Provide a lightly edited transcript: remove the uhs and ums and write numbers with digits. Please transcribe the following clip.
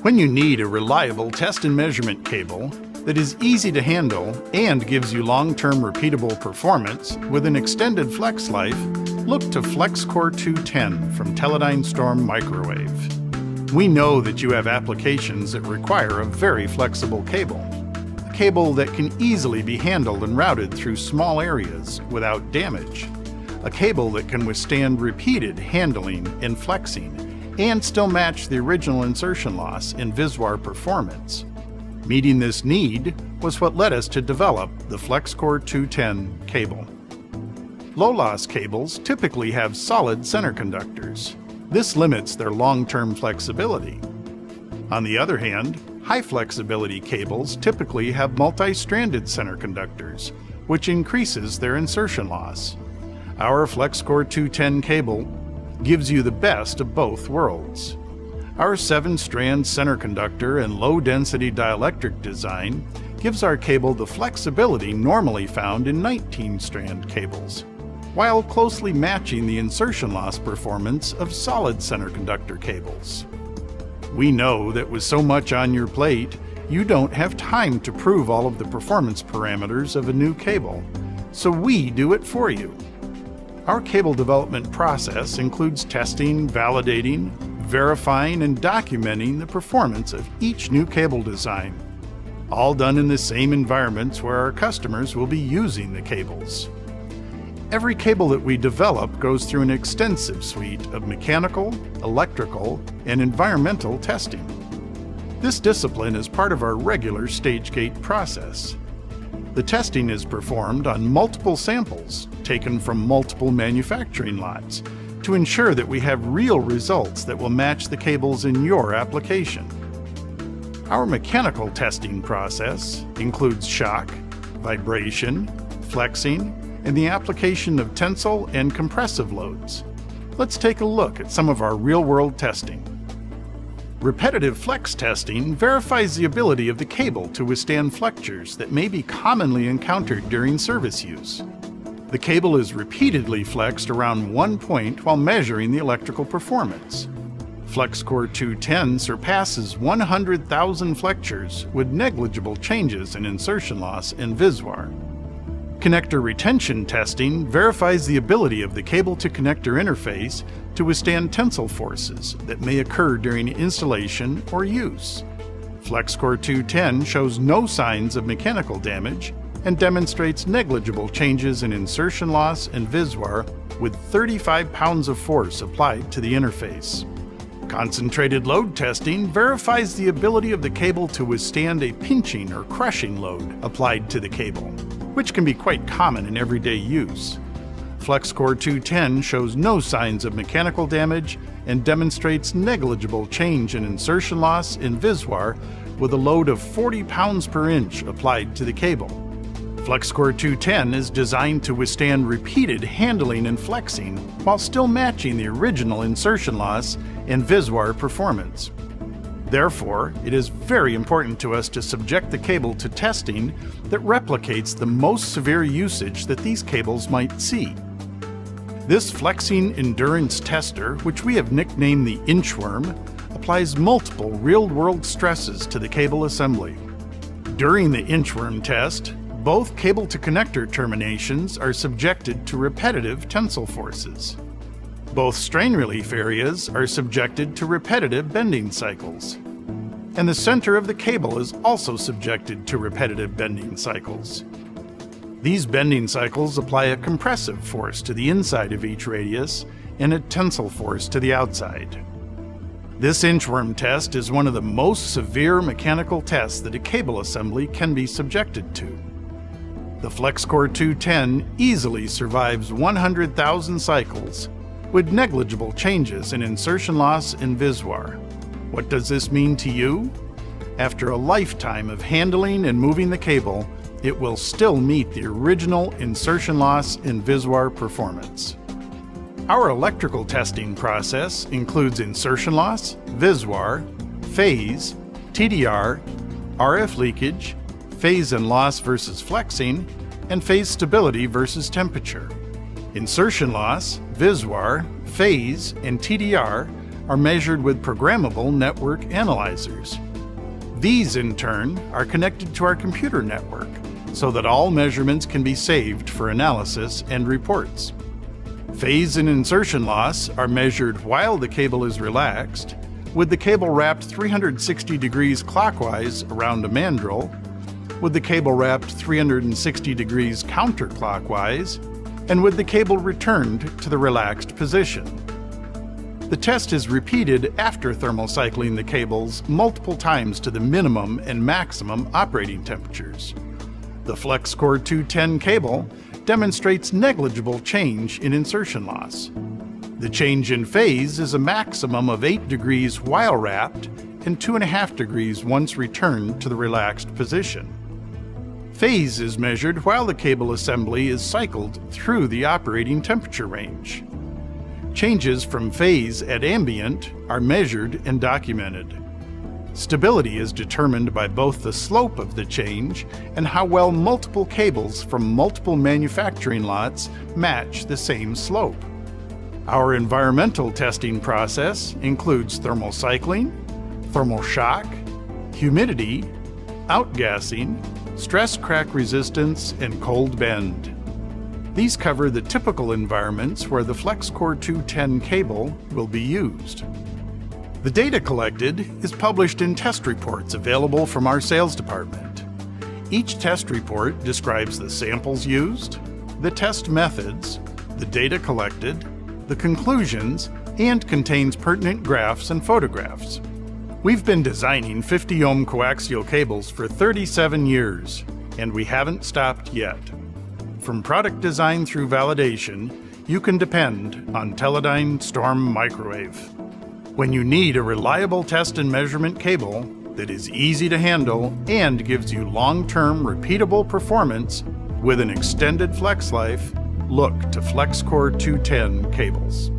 When you need a reliable test and measurement cable that is easy to handle and gives you long-term repeatable performance with an extended flex life, look to FlexCore 210 from Teledyne Storm Microwave. We know that you have applications that require a very flexible cable. A cable that can easily be handled and routed through small areas without damage. A cable that can withstand repeated handling and flexing and still match the original insertion loss and VisWire performance. Meeting this need was what led us to develop the FlexCore 210 cable. Low-loss cables typically have solid center conductors. This limits their long-term flexibility. On the other hand, high-flexibility cables typically have multi-stranded center conductors, which increases their insertion loss. Our FlexCore 210 cable gives you the best of both worlds. Our 7-strand center conductor and low-density dielectric design gives our cable the flexibility normally found in 19-strand cables, while closely matching the insertion loss performance of solid center conductor cables. We know that with so much on your plate, you don't have time to prove all of the performance parameters of a new cable, so we do it for you. Our cable development process includes testing, validating, verifying, and documenting the performance of each new cable design, all done in the same environments where our customers will be using the cables. Every cable that we develop goes through an extensive suite of mechanical, electrical, and environmental testing. This discipline is part of our regular stage gate process. The testing is performed on multiple samples taken from multiple manufacturing lots to ensure that we have real results that will match the cables in your application. Our mechanical testing process includes shock, vibration, flexing, and the application of tensile and compressive loads. Let's take a look at some of our real-world testing. Repetitive flex testing verifies the ability of the cable to withstand flexures that may be commonly encountered during service use. The cable is repeatedly flexed around one point while measuring the electrical performance. FlexCore 210 surpasses 100,000 flexures with negligible changes in insertion loss and VisWire. Connector retention testing verifies the ability of the cable-to-connector interface to withstand tensile forces that may occur during installation or use. FlexCore 210 shows no signs of mechanical damage and demonstrates negligible changes in insertion loss and VisWire with 35 pounds of force applied to the interface. Concentrated load testing verifies the ability of the cable to withstand a pinching or crushing load applied to the cable, which can be quite common in everyday use. FlexCore 210 shows no signs of mechanical damage and demonstrates negligible change in insertion loss in VisWire with a load of 40 pounds per inch applied to the cable. FlexCore 210 is designed to withstand repeated handling and flexing while still matching the original insertion loss and VisWire performance. Therefore, it is very important to us to subject the cable to testing that replicates the most severe usage that these cables might see. This flexing endurance tester, which we have nicknamed the Inchworm, applies multiple real-world stresses to the cable assembly. During the Inchworm test, both cable-to-connector terminations are subjected to repetitive tensile forces. Both strain relief areas are subjected to repetitive bending cycles. And the center of the cable is also subjected to repetitive bending cycles. These bending cycles apply a compressive force to the inside of each radius and a tensile force to the outside. This Inchworm test is one of the most severe mechanical tests that a cable assembly can be subjected to. The FlexCore 210 easily survives 100,000 cycles with negligible changes in insertion loss and VisWire. What does this mean to you? After a lifetime of handling and moving the cable, it will still meet the original insertion loss and VisWire performance. Our electrical testing process includes insertion loss, VisWire, phase, TDR, RF leakage, phase and loss versus flexing, and phase stability versus temperature. Insertion loss, VisWire, phase, and TDR are measured with programmable network analyzers. These, in turn, are connected to our computer network so that all measurements can be saved for analysis and reports. Phase and insertion loss are measured while the cable is relaxed, with the cable wrapped 360 degrees clockwise around a mandrel, with the cable wrapped 360 degrees counterclockwise, and with the cable returned to the relaxed position. The test is repeated after thermal cycling the cables multiple times to the minimum and maximum operating temperatures. The FlexCore 210 cable demonstrates negligible change in insertion loss. The change in phase is a maximum of 8 degrees while wrapped and 2.5 degrees once returned to the relaxed position. Phase is measured while the cable assembly is cycled through the operating temperature range. Changes from phase at ambient are measured and documented. Stability is determined by both the slope of the change and how well multiple cables from multiple manufacturing lots match the same slope. Our environmental testing process includes thermal cycling, thermal shock, humidity, outgassing, stress crack resistance, and cold bend. These cover the typical environments where the FlexCore 210 cable will be used. The data collected is published in test reports available from our sales department. Each test report describes the samples used, the test methods, the data collected, the conclusions, and contains pertinent graphs and photographs. We've been designing 50-ohm coaxial cables for 37 years, and we haven't stopped yet. From product design through validation, you can depend on Teledyne Storm Microwave. When you need a reliable test and measurement cable that is easy to handle and gives you long-term repeatable performance with an extended flex life, look to FlexCore 210 cables.